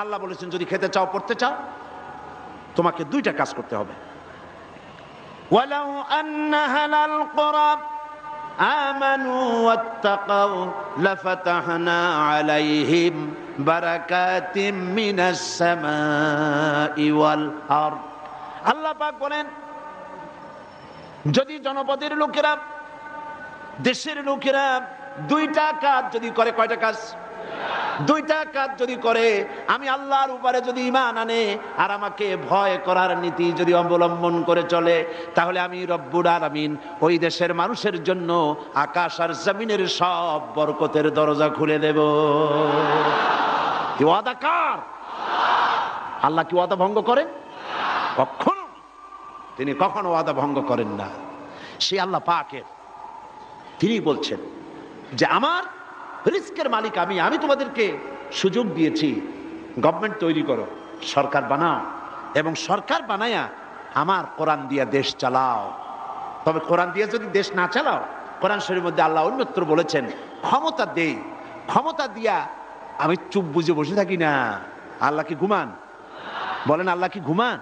আল্লাহ বলেছেন যদি খেতে চাও পড়তে চাও তোমাকে দুইটা কাজ করতে হবে। ওয়ালাউ আন্না হালাল কুরা আমানু ওয়াত্তাকাউ লাফাতাহনা আলাইহিম বারাকাতিম মিনাস সামাই ওয়াল আরদ। আল্লাহ পাক বলেন যদি জনপদের লোকেরা, দেশের লোকেরা দুইটা কাজ যদি করে, কয়টা কাজ? দুইটা কাজ যদি করে, আমি আল্লাহর উপরে যদি ঈমান আনে আর আমাকে ভয় করার নীতি যদি অবলম্বন করে চলে, তাহলে আমি রব্বুল আলামিন ওই দেশের মানুষের জন্য আকাশ আর জমিনের সব বরকতের দরজা খুলে দেব। কি ওয়াদা কার? আল্লাহ কি ওয়াদা ভঙ্গ করেন? কখনো, তিনি কখনো ওয়াদা ভঙ্গ করেন না। সেই আল্লাহ পাকের তিনি বলছেন যে আমার রিস্কের মালিক আমি, আমি তোমাদেরকে সুযোগ দিয়েছি, গভর্নমেন্ট তৈরি করো, সরকার বানাও, এবং সরকার বানায়া আমার কোরআন দিয়া দেশ চালাও। তবে কোরআন দিয়ে যদি দেশ না চালাও, কোরআন শরীফের মধ্যে আল্লাহ অন্যত্র বলেছেন ক্ষমতা দেই, ক্ষমতা দিয়া আমি চুপ বুঝে বসে থাকি না। আল্লাহ কি ঘুমান? বলেন আল্লাহ কি ঘুমান?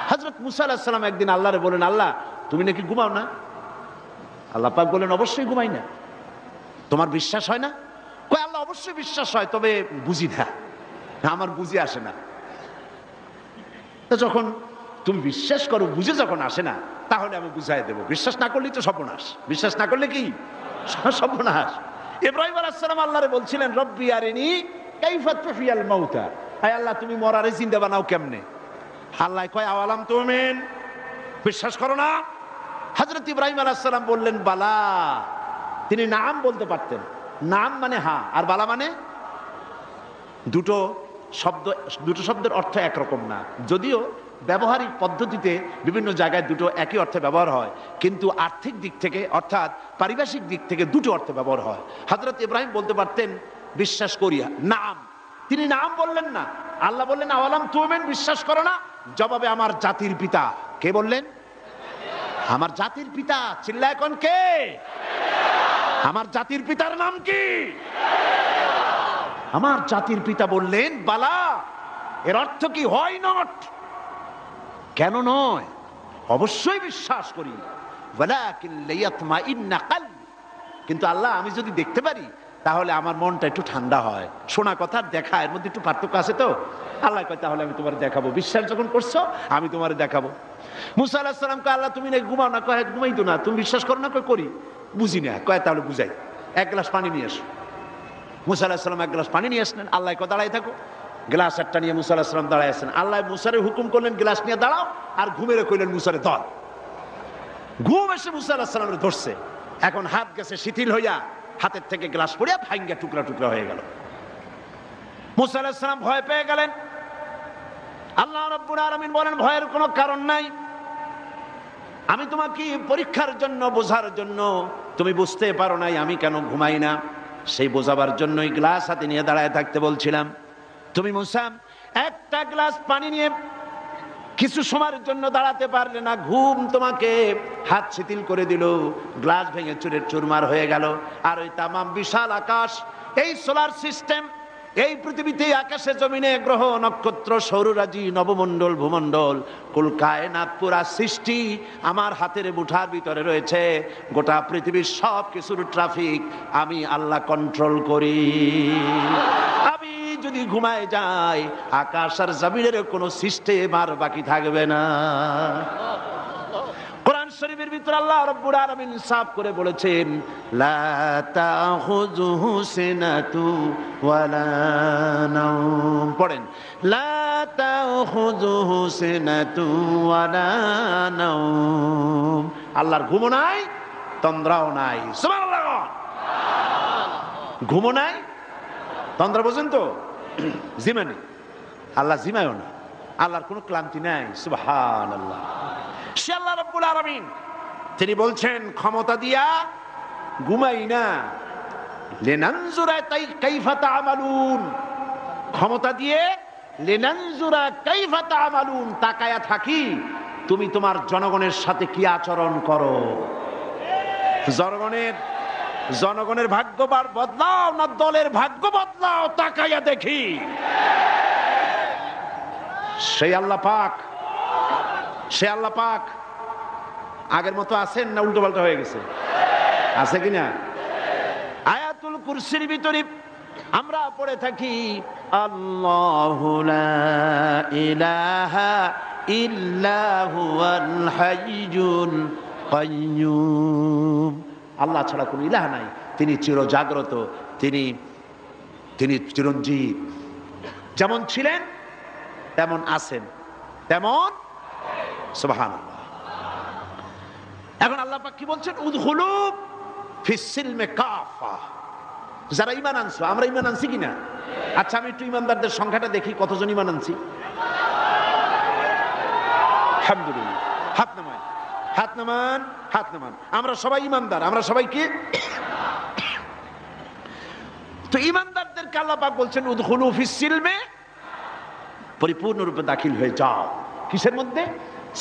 হযরত মুসা আলাইহিস সালাম একদিন আল্লাহরে বলেন, আল্লাহ তুমি নাকি ঘুমাও না? আল্লাহ পাক বলেন অবশ্যই ঘুমাই না। তোমার বিশ্বাস হয় না? কই আল্লাহ অবশ্যই বিশ্বাস হয়, তবে বুঝি না, আমার বুঝে আসে না। তো যখন তুমি বিশ্বাস করো, বুঝে যখন আসে না, তাহলে আমি বুঝাই দেব। বিশ্বাস না করলেই তো সর্বনাশ। বিশ্বাস না করলে কি সর্বনাশ। ইব্রাহিম আলাইহিস সালাম আল্লাহরে বলছিলেন রব্বি আরিনি কাইফা তুহিয়াল মাউতা, আয় আল্লাহ তুমি মরারে জিন্দা বানাও কেমনে? আল্লাহ কয় আওয়ালাম তুমিন, বিশ্বাস করো না? হযরত ইব্রাহিম আলাইহিস সালাম বললেন বালা। তিনি নাম বলতে পারতেন, নাম মানে হ্যাঁ, আর বালা মানে দুটো শব্দ, দুটো শব্দের অর্থ একরকম না, যদিও ব্যবহারিক পদ্ধতিতে বিভিন্ন জায়গায় দুটো একই অর্থে ব্যবহার হয়, কিন্তু আর্থিক দিক থেকে অর্থাৎ পারিভাষিক দিক থেকে দুটো অর্থে ব্যবহার হয়। হযরত ইব্রাহিম বলতে পারতেন বিশ্বাস করিয়া, নাম। তিনি নাম বললেন না। আল্লাহ বললেন আওয়ালাম তুমিন, বিশ্বাস করো না? জবাবে আমার জাতির পিতা কে বললেন? আমার জাতির পিতা। চিল্লায় কোন কে? আমার জাতির পিতার নাম কি? আমার জাতির পিতা বললেন বালা। এর অর্থ কি? হয় নট, কেন নয়, অবশ্যই বিশ্বাস করি। ওয়ালাকিন লিয়াতমাইন্না কলবি, কিন্তু আল্লাহ আমি যদি দেখতে পারি তাহলে আমার মনটা একটু ঠান্ডা হয়। শোনা কথার দেখা এর মধ্যে একটু পার্থক্য আছে তো। আল্লাহ কয় তাহলে আমি তোমার দেখাবো। বিশ্বাস যখন করছো আমি তোমার দেখাবো। মুসা আলাইহিস সালাম কয় আল্লাহ তুমি নাকি ঘুমাও না? কয় ঘুমাই তো না। তুমি বিশ্বাস করো না? কয় করি। বুঝি না। কয় তাহলে বুঝাই, এক গ্লাস পানি নিয়ে এসো। মুসা আলাইহিস সালাম এক গ্লাস পানি নিয়ে আসলেন। আল্লাহ কয় দাঁড়াই থাকো। গ্লাস একটা নিয়ে মুসা আলাইহিস সালাম দাঁড়ায় আছেন। আল্লাহ মুসারে হুকুম করলেন গ্লাস নিয়ে দাঁড়াও, আর ঘুমেরে কইলেন মুসারে ধর। ঘুম এসে মুসা আলাইহিস সালামের ধরছে। এখন হাত গেছে শিথিল হইয়া, হাতের থেকে গ্লাস পড়িয়া ভাঙ্গা টুকরা টুকরা হয়ে গেল। মুসা আলাইহিস সালাম ভয় পেয়ে গেলেন। আল্লাহ রাব্বুল আলামিন বলেন ভয়ের কোনো কারণ নাই, আমি তোমাকে পরীক্ষার জন্য, বোঝার জন্য, তুমি বুঝতে পারো নাই আমি কেন ঘুমাই না, সেই বোঝাবার জন্যই গ্লাস হাতে নিয়ে দাঁড়ায় থাকতে বলছিলাম। তুমি মুসা একটা গ্লাস পানি নিয়ে কিছু সময়ের জন্য দাঁড়াতে পারলে না, ঘুম তোমাকে হাত শিথিল করে দিল, গ্লাস ভেঙে চুরের চুরমার হয়ে গেল। আর ওই তামাম বিশাল আকাশ, এই সোলার সিস্টেম, এই পৃথিবীতে আকাশে জমিনে গ্রহ নক্ষত্র সৌররাজি নবমণ্ডল ভূমণ্ডল কুল কায়নাত পুরা সৃষ্টি আমার হাতের মুঠার ভিতরে রয়েছে। গোটা পৃথিবীর সব কিছুর ট্রাফিক আমি আল্লাহ কন্ট্রোল করি। আমি যদি ঘুমায় যাই আকাশ আর জমিনের কোনো সিস্টেম আর বাকি থাকবে না। কোরআন শরীফের ভিতরে আল্লাহ রাব্বুল আলামিন সাফ করে বলেছেন লা তাখুযুহু সিনাতু ওয়ালা নাওম। পড়েন লা তাখুযুহু সিনাতু ওয়ালা নাওম। আল্লাহর ঘুমও নাই, তন্দ্রাও নাই। সুবহানাল্লাহ। ঘুমও নাই, তন্দ্রা বোঝেন তো? জিমানি। আল্লাহ জিমায়ও না, আল্লাহর কোনো ক্লান্তি নাই। সুবহানাল্লাহ। সে আল্লাহ রাব্বুল আলামিন তিনি বলছেন ক্ষমতা দিয়া ঘুমাই না, লিনানজুরা কাইফা তা'মালুন। ক্ষমতা দিয়ে লিনানজুরা কাইফা তা'মালুন, তাকায়া থাকি তুমি তোমার জনগণের সাথে কি আচরণ করো। জনগণের ভাগ্য বদলাও না দলের ভাগ্য বদলাও, তাকায়া দেখি। সেই আল্লাহ পাক, সে আল্লাহ পাক আগের মতো আছেন না উল্টো পাল্টা হয়ে গেছে? আছে কিনা? আয়াতুল কুরসির ভিতরে আমরা পড়ে থাকি আল্লাহু লা ইলাহা ইল্লা হুয়াল হাইয়ুল কাইয়্যুম। আল্লাহ ছাড়া কোনো ইলাহ নাই, তিনি চিরজাগ্রত, তিনি তিনি চিরঞ্জীব। যেমন ছিলেন তেমন আছেন, তেমন সুবহানাল্লাহ। এখন আল্লাহ পাক কি বলছেন? উদখুলু ফিস সিলমে কাফা। যারা ঈমান আনছো, আমরা ঈমান আনছি কিনা? আচ্ছা, আমি একটু ঈমানদারদের সংখ্যাটা দেখি, কতজন ঈমান আনছি। আলহামদুলিল্লাহ। হাত নামান, হাত নামান, হাত নামান। আমরা সবাই ঈমানদার, আমরা সবাই কি? তো ঈমানদারদেরকে আল্লাহ পাক বলছেন উদখুলু ফিস সিলমে, পরিপূর্ণরূপে দাখিল হয়ে যাও। কিসের মধ্যে?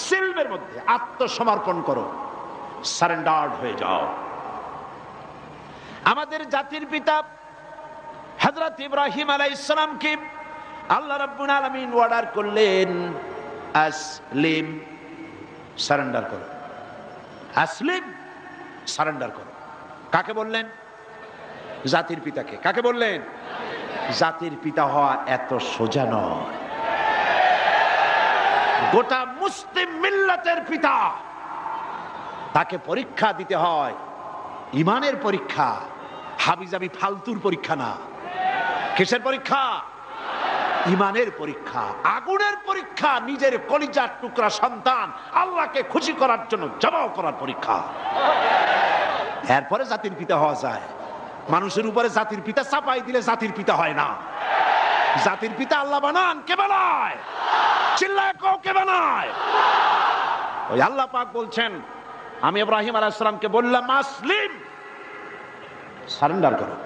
সিলমের মধ্যে। আত্মসমর্পণ করো, সারেন্ডার্ড হয়ে যাও। আমাদের জাতির পিতা হযরত ইব্রাহিম আলাইহিস সালামকে আল্লাহ রাব্বুল আলামিন অর্ডার করলেন আসলিম, সারেন্ডার করো। আসলিম, সারেন্ডার করো। কাকে বললেন? জাতির পিতাকে। কাকে বললেন? জাতির পিতা হওয়া এত সোজা নয়। গোটা মুসলিম মিল্লাতের পিতা, তাকে পরীক্ষা দিতে হয়, ইমানের পরীক্ষা, হাবিজাবি ফালতুর পরীক্ষা না। কিসের পরীক্ষা? ইমানের পরীক্ষা, আগুনের পরীক্ষা। নিজের কলিজার টুকরা সন্তান আল্লাহকে খুশি করার জন্য জবাব করার পরীক্ষা। এরপরে জাতির পিতা হওয়া যায়। মানুষের উপরে জাতির পিতা চাপাই দিলে জাতির পিতা হয় না। জাতির পিতা আল্লাহ বানান। কে বানায়? চিল্লায় কও, কে বানায়? ওই আল্লাহ পাক বলছেন, আমি ইব্রাহিম আলাইহিস সালামকে বললাম আসলিম, সারেন্ডার করো,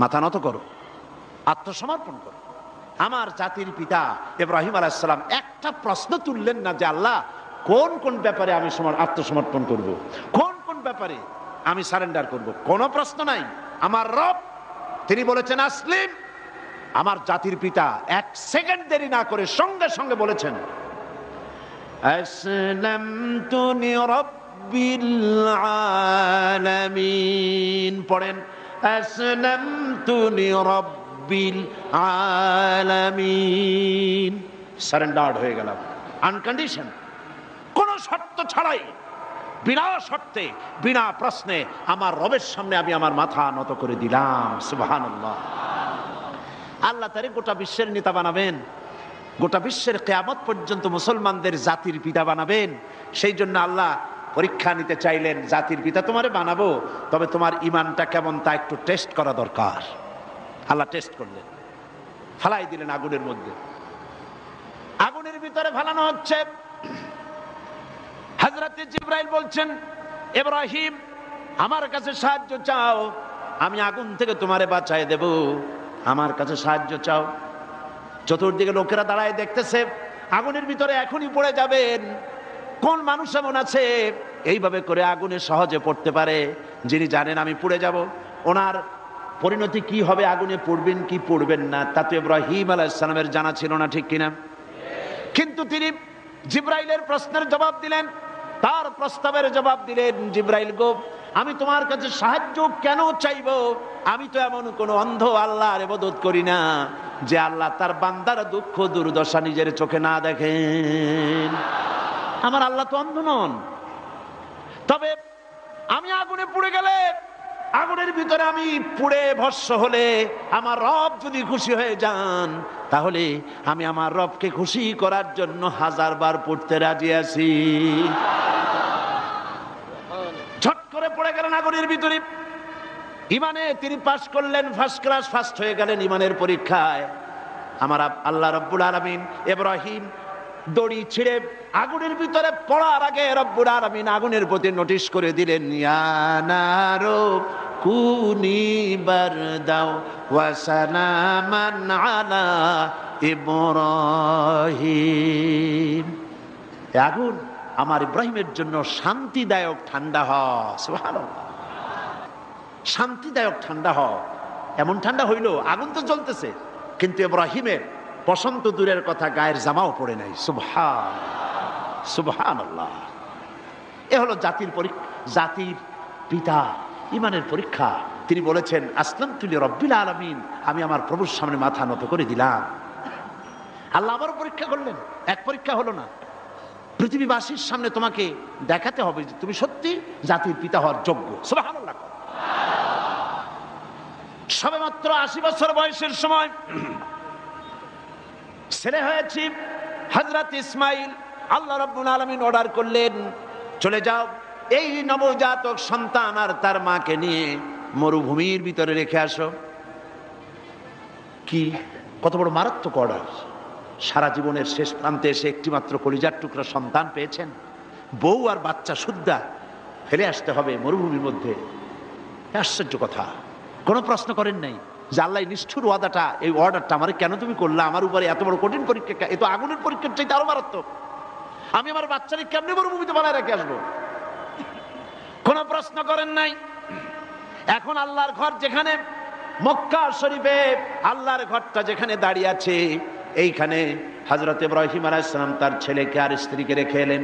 মাথা নত করো, আত্মসমর্পণ করো। আমার জাতির পিতা ইব্রাহিম আলাইহিস সালাম একটা প্রশ্ন তুললেন না যে আল্লাহ কোন কোন ব্যাপারে আমি আত্মসমর্পণ করব, কোন কোন ব্যাপারে আমি সারেন্ডার করব, কোনো প্রশ্ন নাই। আমার রব তিনি বলেছেন আসলিম। আমার জাতির পিতা এক সেকেন্ড দেরি না করে সঙ্গে সঙ্গে বলেছেন আসলামতু লিরাব্বিল আলামিন। পড়েন আসলামতু লিরাব্বিল আলামিন। সারেন্ডার্ড হয়ে গেলাম, আনকন্ডিশন, কোনো শর্ত ছাড়াই, বিনা শর্তে, বিনা প্রশ্নে আমার রবের সামনে আমি আমার মাথা নত করে দিলাম। সুবহানাল্লাহ। আল্লাহ তারে গোটা বিশ্বের নেতা বানাবেন, গোটা বিশ্বের কিয়ামত পর্যন্ত মুসলমানদের জাতির পিতা বানাবেন। সেই জন্য আল্লাহ পরীক্ষা নিতে চাইলেন, জাতির পিতা তোমারে বানাবো, তবে তোমার ইমানটা কেমন তা একটু টেস্ট করা দরকার। আল্লাহ টেস্ট করলেন, ফালাই দিলেন আগুনের মধ্যে। আগুনের ভিতরে ফালানো হচ্ছে। হযরত জিবরাইল বলছেন ইব্রাহিম আমার কাছে সাহায্য চাও, আমি আগুন থেকে তোমারে বাঁচায় দেব, আমার কাছে সাহায্য চাও। চতুর্দিকে লোকেরা দাঁড়ায় দেখতেছে, আগুনের ভিতরে এখনই পড়ে যাবেন। কোন মানুষ এমন আছে এইভাবে করে আগুনে সহজে পড়তে পারে, যিনি জানেন আমি পুড়ে যাব, ওনার পরিণতি কি হবে, আগুনে পড়বেন কি পড়বেন না, তা তো ইব্রাহিম আলাইহিস সালামের জানা ছিল না, ঠিক কিনা? কিন্তু তিনি জিবরাইলের প্রশ্নের জবাব দিলেন, তার প্রস্তাবের জবাব দিলেন। জিবরাইল গো, আমি তোমার কাছে সাহায্য কেন চাইব? আমি তো এমন কোন অন্ধ আল্লাহর ইবাদত করি না যে আল্লাহ তার বান্দার দুঃখ দুর্দশা নিজের চোখে না দেখেন। আমার আল্লাহ তো অন্ধ নন। তবে আমি আগুনে পুড়ে গেলে, আগুনের ভিতরে আমি পুড়ে ভস্ম হলে আমার রব যদি খুশি হয়ে যান, তাহলে আমি আমার রবকে খুশি করার জন্য 1000 বার পড়তে রাজি আছি। ঝট করে পড়ে গেলেন আগুনের ভিতরে। ইমানে তিনি পাস করলেন, ফার্স্ট ক্লাস, ফার্স্ট হয়ে গেলেন ইমানের পরীক্ষায়। আমার আল্লাহ রব্বুল আলামিন ইব্রাহিম দড়ি ছিঁড়ে আগুনের ভিতরে পড়ার আগে রব্বুল আলামিন আগুনের প্রতি নোটিশ করে দিলেন, ইয়া নারু কুনি বারদাও ওয়া সালামান আলা ইব্রাহিম। আগুন আমার ইব্রাহিমের জন্য শান্তিদায়ক ঠান্ডা হয়। সুবহানাল্লাহ। শান্তিদায়ক ঠান্ডা হয়। এমন ঠান্ডা হইল, আগুন তো জ্বলতেছে, কিন্তু ইব্রাহিমের পছন্দ তো দূরের কথা, গায়ের জামাও পড়ে নাই। সুবহানাল্লাহ। এ হলো জাতির পরীক্ষা, জাতির পিতা ইমানের পরীক্ষা। তিনি বলেছেন আসলামতু লিরাব্বিল আলামিন, আমি আমার প্রভুর সামনে মাথা নত করে দিলাম। আল্লাহ আবার পরীক্ষা করলেন। এক পরীক্ষা হলো না, পৃথিবীবাসীর সামনে তোমাকে দেখাতে হবে যে তুমি সত্যি জাতির পিতা হওয়ার যোগ্য। সুবহানাল্লাহ। সবেমাত্র 80 বছর বয়সের সময় ছেলে হয়েছে হযরত ইসমাইল। আল্লাহ রাব্বুল আলামিন অর্ডার করলেন, চলে যাও এই নবজাতক সন্তান আর তার মাকে নিয়ে মরুভূমির ভিতরে রেখে আসো। কি কত বড় মারাত্মক অর্ডার! সারা জীবনের শেষ প্রান্তে এসে একটি মাত্র কলিজার টুকরা সন্তান পেয়েছেন, বউ আর বাচ্চা সুদ্ধা ফেলে আসতে হবে মরুভূমির মধ্যে। আশ্চর্য কথা। কোনো প্রশ্ন করেন নাই যে আল্লাহ নিষ্ঠুর ওয়াদাটা, এই অর্ডারটা আমার কেন তুমি করলা? আমার উপরে এত বড় কঠিন পরীক্ষা, এ তো আগুনের পরীক্ষার চাইতে আরো মারাত্মক। আমি আমার বাচ্চাকে কেমনি মরুভূমিতে বানায় রেখে আসবো? কোন প্রশ্ন করেন নাই। এখন আল্লাহর ঘর যেখানে মক্কা শরীফে, আল্লাহর ঘরটা যেখানে দাঁড়িয়ে আছে, এইখানে হযরত ইব্রাহিম আলাইহিস সালাম তার ছেলেকে আর স্ত্রীকে রেখে এলেন।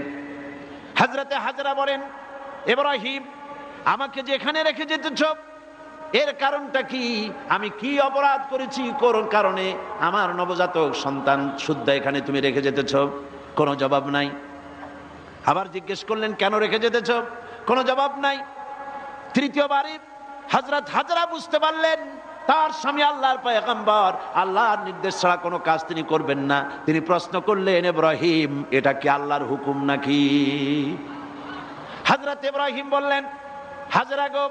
হযরতে হাজরা বলেন, ইব্রাহিম আমাকে যেখানে রেখে যেতেছ এর কারণটা কি? আমি কি অপরাধ করেছি কোন কারণে আমার নবজাতক সন্তান শুদ্ধা এখানে তুমি রেখে যেতেছ? কোনো জবাব নাই। আবার জিজ্ঞেস করলেন, কেন রেখে যেতেছ? কোনো জবাব নাই। তৃতীয়বারে হযরত হাজরা বুঝতে পারলেন তার স্বামী আল্লাহর পয়গম্বর, আল্লাহর নির্দেশ ছাড়া কোনো কাজ তিনি করবেন না। তিনি প্রশ্ন করলেন, ইব্রাহিম এটা কি আল্লাহর হুকুম নাকি? হযরত ইব্রাহিম বললেন, হাজরা গো,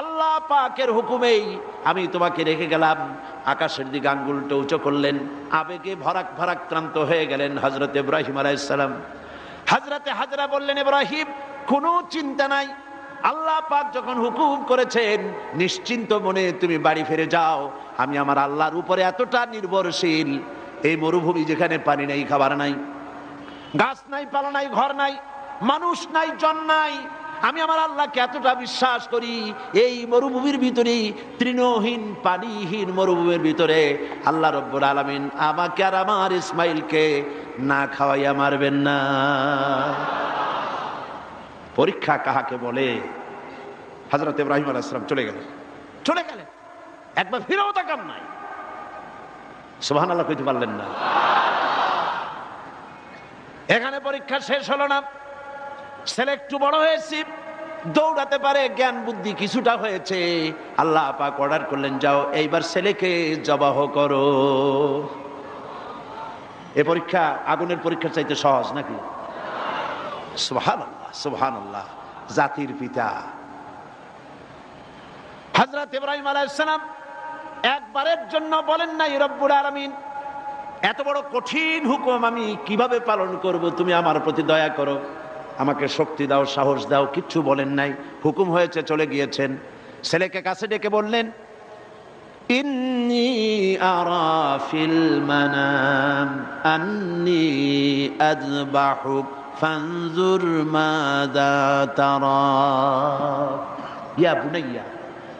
আল্লাহ পাকের হুকুমেই আমি তোমাকে রেখে গেলাম। আকাশের দিকে আঙ্গুলটা উঁচু করলেন, আবেগে ভারাক্রান্ত হয়ে গেলেন হযরত ইব্রাহিম আলাইহিস সালাম। হযরতে হাজরা বললেন, ইব্রাহিম কোনো চিন্তা নাই, আল্লাহ পাক যখন হুকুম করেছেন নিশ্চিন্ত মনে তুমি বাড়ি ফিরে যাও। আমি আমার আল্লাহর উপরে এতটা নির্ভরশীল, এই মরুভূমি যেখানে পানি নাই, খাবার নাই, গাছ নাই, পালা নাই, ঘর নাই, মানুষ নাই, জন নাই, আমি আমার আল্লাহকে এতটা বিশ্বাস করি, এই মরুভূমির ভিতরে, তৃণহীন পানিহীন মরুভূমির ভিতরে আল্লাহ রব্বুল আলামিন আমাকে আর আমার ইসমাইলকে না খাওয়াইয়া মারবেন না। পরীক্ষা কাহাকে বলে? হযরত ইব্রাহিম আলাইহিস সালাম চলে গেলেন, একবার ফিরেও তাকান নাই। সুবহানাল্লাহ কইতে পারলেন না। এখানে পরীক্ষা শেষ হলো না। ছেলে একটু বড় হয়েছে, দৌড়াতে পারে, জ্ঞান বুদ্ধি কিছুটা হয়েছে। আল্লাহ পাক অর্ডার করলেন, যাও এইবার ছেলেকে জবাহ করো। এ পরীক্ষা আগুনের পরীক্ষার চাইতে সহজ নাকি? সুবহানাল্লাহ, সুবহানাল্লাহ। জাতির পিতা হযরত ইব্রাহিম আলাইহিস সালাম একবারের জন্য বলেন নাই, রব্বুল আলামিন এত বড় কঠিন হুকুম আমি কিভাবে পালন করব, তুমি আমার প্রতি দয়া করো, আমাকে শক্তি দাও, সাহস দাও, কিচ্ছু বলেন নাই। হুকুম হয়েছে, চলে গিয়েছেন। ছেলেকে কাছে ডেকে বললেন, ইন্নী আরা ফিল মানাম আন্নী আযবাহুক ফানজুর মাযা তারা। ইয়া বুনাইয়া,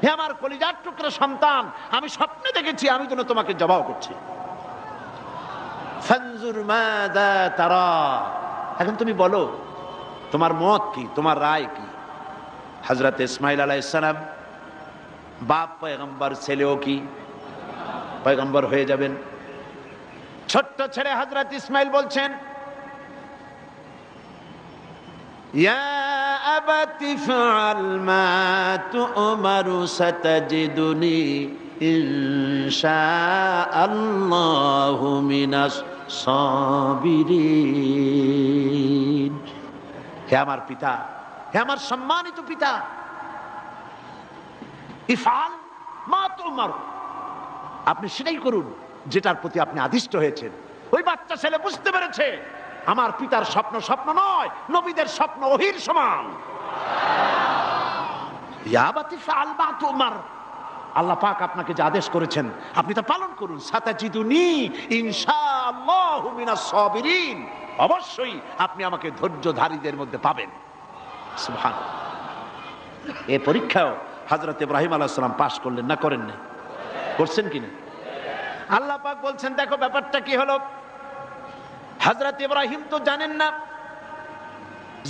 হে আমার কলিজার টুকরা সন্তান, আমি স্বপ্নে দেখেছি আমি যেন তোমাকে জবাহ করছি। ফানজুর মাযা তারা, এখন তুমি বলো তোমার মত কি, তোমার রায় কি? হযরত ইসমাইল আলাইহিস সালাম বাপ পয়গম্বর, ছেলেও কি পয়গম্বর হয়ে যাবেন। ছোট্ট ছেলে হযরত ইসমাইল বলছেন, ইয়া আবাতি ফাআল মা তু'মারু সাতাজিদুনি ইনশাআল্লাহু মিনাস সাবিরিন। হে আমার পিতা, হে আমার সম্মানিত পিতা, ইফআল মা তু'মারু, আপনি সেটাই করুন যেটার প্রতি আপনি আদিষ্ট হয়েছেন। ওই বাচ্চা ছেলে বুঝতে পেরেছে আমার পিতার স্বপ্ন স্বপ্ন নয়, নবীদের স্বপ্ন ওহীর সমান। ইয়া আবাতি ফাআল মা তু'মার, আল্লাহ পাক আপনাকে যে আদেশ করেছেন আপনি তা পালন করুন। সাতাজিদুনি ইনশাআল্লাহু মিনাস সাবিরিন, অবশ্যই আপনি আমাকে ধৈর্যধারীদের মধ্যে পাবেন। সুবহানাল্লাহ। এই পরীক্ষাও হযরত ইব্রাহিম আলাইহিস সালাম পাস করলেন না, করেন না? করছেন কিনা? আল্লাহ পাক বলছেন দেখো ব্যাপারটা কি হলো। হযরত ইব্রাহিম তো জানেন না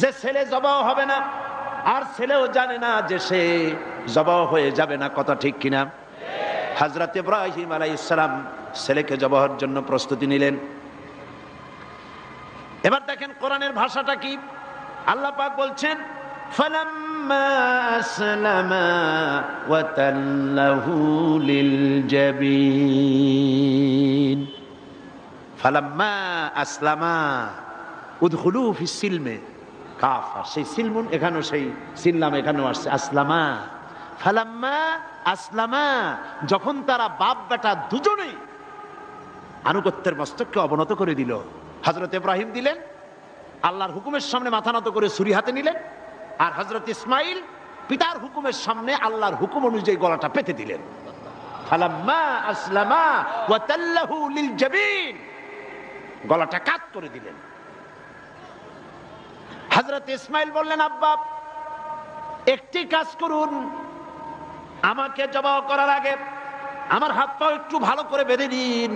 যে ছেলে জবাহ হবে না, আর ছেলেও জানে না যে সে জবাহ হয়ে যাবে না, কথা ঠিক কিনা? হযরত ইব্রাহিম আলাইহিস সালাম ছেলেকে জবাহের জন্য প্রস্তুতি নিলেন। এবার দেখেন কোরআনের ভাষাটা কি। আল্লাহ পাক বলছেন ফালাম্মা আসলামা ওয়া তাল্লাহু লিল জাবিন। ফালাম্মা আসলামা উদখুলু ফিস সিলমে কাফা, সেই সিলমুন এখানেও সেই সিললাম এখানেও আসছে আসলামা। ফালাম্মা আসলামা, যখন তারা বাপ বেটা দুজনেই আনুগত্যের মস্তককে অবনত করে দিল। হযরত ইব্রাহিম দিলেন, আল্লাহর হুকুমের সামনে মাথা নত করে ছুরি হাতে নিলেন, আর হযরত ইসমাইল পিতার হুকুমের সামনে আল্লাহর হুকুম অনুযায়ী গলাটা পেতে দিলেন। ফালাম্মা আসলামা ওয়া তাল্লাহু লিল জাবিন, গলাটা কাট করে দিলেন। হযরত ইসমাইল বললেন আব্বা একটি কাজ করুন, আমাকে জবাহ করার আগে আমার হাত পা একটু ভালো করে বেঁধে দিন,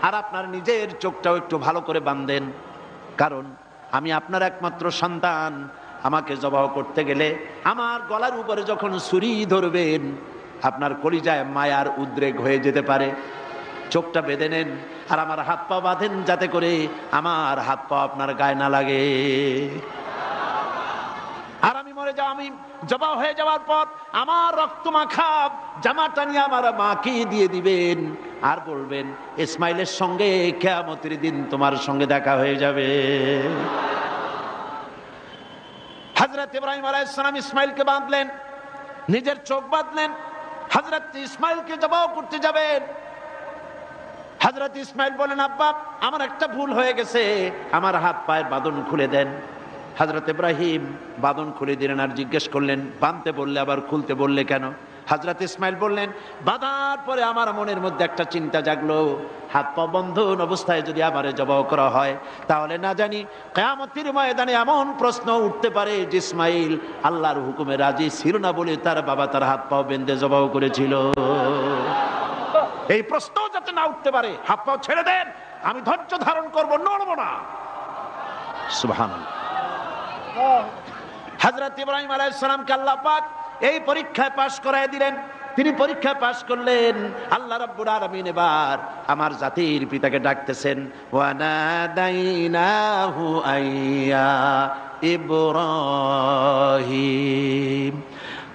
আর আপনার নিজের চোখটাও একটু ভালো করে বাঁধেন, কারণ আমি আপনার একমাত্র সন্তান। আমাকে জবাহ করতে গেলে আমার গলার উপরে যখন ছুরি ধরবেন আপনার কলিজায় মায়ার উদ্রেক হয়ে যেতে পারে। চোখটা বেঁধে নেন আর আমার হাত পা বাঁধেন, যাতে করে আমার হাত পা আপনার গায়ে না লাগে। আর আমি মরে যাও, আমি জবাহ হয়ে যাওয়ার পর আমার রক্ত মাখা জামাটা নিয়ে আমার মাকে দিয়ে দিবেন, আর বলবেন ইসমাইলের সঙ্গে কিয়ামতের দিন তোমার সঙ্গে দেখা হয়ে যাবে। হযরত ইব্রাহিম আলাইহিস সালাম ইসমাইলকে বাঁধলেন, নিজের চোখ বাঁধলেন, হযরত ইসমাইলকে জবাহ করতে যাবেন। হযরত ইসমাইল বলেন আব্বা আমার একটা ভুল হয়ে গেছে, আমার হাত পায়ের বাঁধন খুলে দেন। হযরত ইব্রাহিম বাঁধন খুলে দিলেন, আর জিজ্ঞেস করলেন বাঁধতে বললে আবার খুলতে বললে কেন? হযরত ইসমাইল বললেন বাঁধার পরে আমার মনের মধ্যে একটা চিন্তা জাগলো, হাত পা বন্ধন অবস্থায় যদি আমারে জবাহ করা হয় তাহলে না জানি কিয়ামতের ময়দানে এমন প্রশ্ন উঠতে পারে যে ইসমাইল আল্লাহর হুকুমে রাজি ছিল না বলে তার বাবা তার হাত পা বেঁধে জবাহ করেছিল। এই প্রশ্ন যাতে না উঠতে পারে হাত পা ছেড়ে দেন, আমি ধৈর্য ধারণ করবো, নড়ব না। সুবহানাল্লাহ। হযরত ইব্রাহিম আলাইহিস সালামকে আল্লাহ পাক এই পরীক্ষায় পাশ করায় দিলেন। তিনি পরীক্ষায় পাশ করলেন। আল্লাহ রাব্বুল আলামিন এবার আমার জাতির পিতাকে ডাকতেছেন, ওয়া নাদাইনাহু আইয়া ইব্রাহিম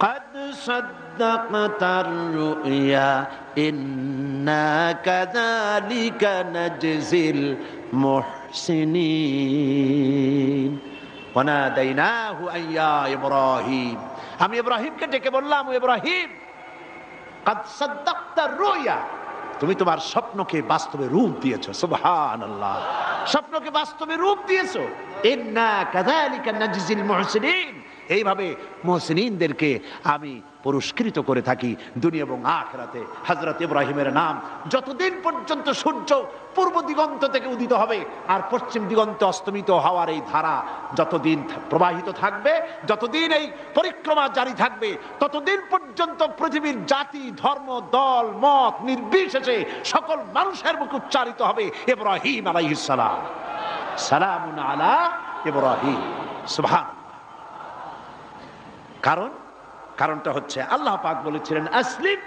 قد صدقت الرؤيا إنا كذلك نجزي المحسنين وناديناه أن يا إبراهيم। আমি ইব্রাহিমকে ডেকে বললাম, ও ইব্রাহিম قد صدقت الرؤيا, তুমি তোমার স্বপ্নকে বাস্তবে রূপ দিয়েছো। সুবহানাল্লাহ, স্বপ্নকে বাস্তবে রূপ দিয়েছো। ইন্না কাযালিকা নাজজিল মুহসিনিন, এইভাবে মুহসিনিনদেরকে আমি পুরস্কৃত করে থাকি দুনিয়া এবং আখিরাতে। হযরত ইব্রাহিমের নাম যতদিন পর্যন্ত সূর্য পূর্ব দিগন্ত থেকে উদিত হবে আর পশ্চিম দিগন্তে অস্তমিত হওয়ার এই ধারা যতদিন প্রবাহিত থাকবে, যতদিন এই পরিক্রমা জারি থাকবে, ততদিন পর্যন্ত পৃথিবীর জাতি ধর্ম দল মত নির্বিশেষে সকল মানুষের মুখে উচ্চারিত হবে ইব্রাহিম আলাইহিস সালাম, সালামুন আলা ইব্রাহিম। সুবহানাল্লাহ। কারণটা হচ্ছে আল্লাহ পাক বলেছিলেন আসলিম,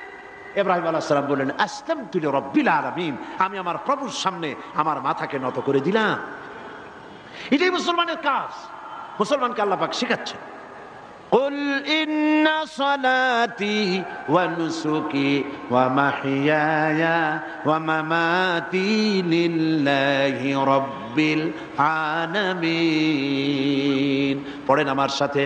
ইব্রাহিম আলাইহিস সালাম বললেন আসলামতু লিরাব্বিল আলামিন, আমি আমার প্রভুর সামনে আমার মাথাকে নত করে দিলাম। এটাই মুসলমানের কাজ, মুসলমানকে আল্লাহ পাক শেখাচ্ছেন। قل إن صلاتي ونسكي ومحياي ومماتي لله رب العالمين। পড়েন আমার সাথে,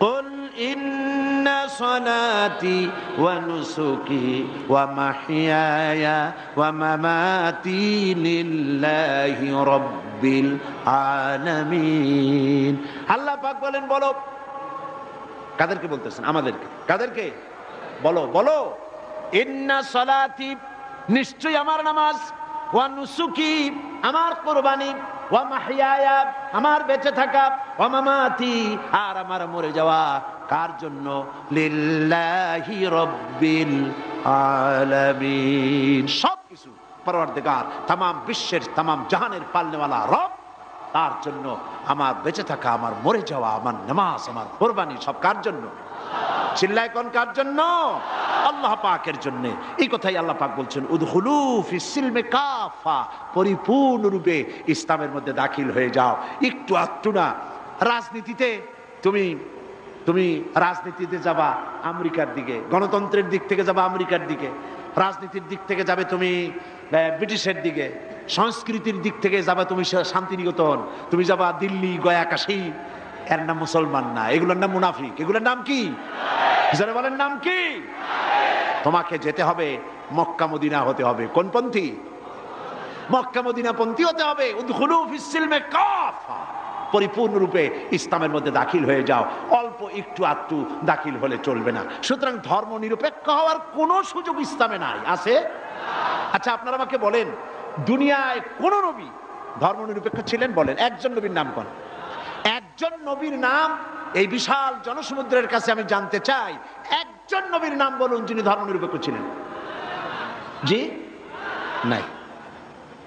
قل إن صلاتي ونسكي ومحياي ومماتي لله رب العالمين। আল্লাহ পাক বলেন বলো, কাদেরকে বলতেছেন? আমাদেরকে। কাদেরকে? বলো বলো। ইন্না সালাতি, নিশ্চয়ই আমার নামাজ, ওয়া নুসুকি, আমার কুরবানি, ওয়া মাহইয়ায়া, আমার বেঁচে থাকা, ওয়া মামাতি, আর আমার মরে যাওয়া কার জন্য? লিল্লাহি রাব্বিল আলামিন। সবকিছু পরওয়ারদিগার, তামাম বিশ্বের তামাম জাহানের পালনেওয়ালা রব, তার জন্য আমার বেঁচে থাকা, আমার মরে যাওয়া, আমার নামাজ, আমার কোরবানি সব কার জন্য? চিল্লায় কোন কার জন্য? আল্লাহ পাকের জন্য। এই কথাই আল্লাহ পাক বলছেন, উদখুলু ফিস সিলমি কাফা, পরিপূর্ণরূপে ইসলামের মধ্যে দাখিল হয়ে যাও। একটু আধটু না। রাজনীতিতে তুমি রাজনীতিতে যাবা আমেরিকার দিকে, গণতন্ত্রের দিক থেকে যাবা আমেরিকার দিকে, রাজনীতির দিক থেকে যাবে তুমি ব্রিটিশের দিকে, সংস্কৃতির দিক থেকে যাবে তুমি শান্তিনিকেতন, তুমি যাবা দিল্লি, গয়া, কাশী। এর নাম মুসলমান না, এগুলোর নাম মুনাফিক। এগুলোর নাম কি? যারা বলেন নাম কি? তোমাকে যেতে হবে মক্কা মদিনা হতে হবে। কোন পন্থী? মক্কা মদিনা পন্থী হতে হবে। উদখুলু ফিস সিলমি কাফা, পরিপূর্ণরূপে ইসলামের মধ্যে দাখিল হয়ে যাও। অল্প একটু আধটু দাখিল হলে চলবে না। সুতরাং ধর্ম নিরপেক্ষ হওয়ার কোনো সুযোগ ইসলামে নাই। আছে? আচ্ছা, আপনারা আমাকে বলেন, দুনিয়ায় কোন নবী ধর্ম নিরপেক্ষ ছিলেন? বলেন একজন নবীর নাম কোন? একজন নবীর নাম এই বিশাল জনসমুদ্রের কাছে আমি জানতে চাই, একজন নবীর নাম বলুন যিনি ধর্ম নিরপেক্ষ ছিলেন। জি নাই।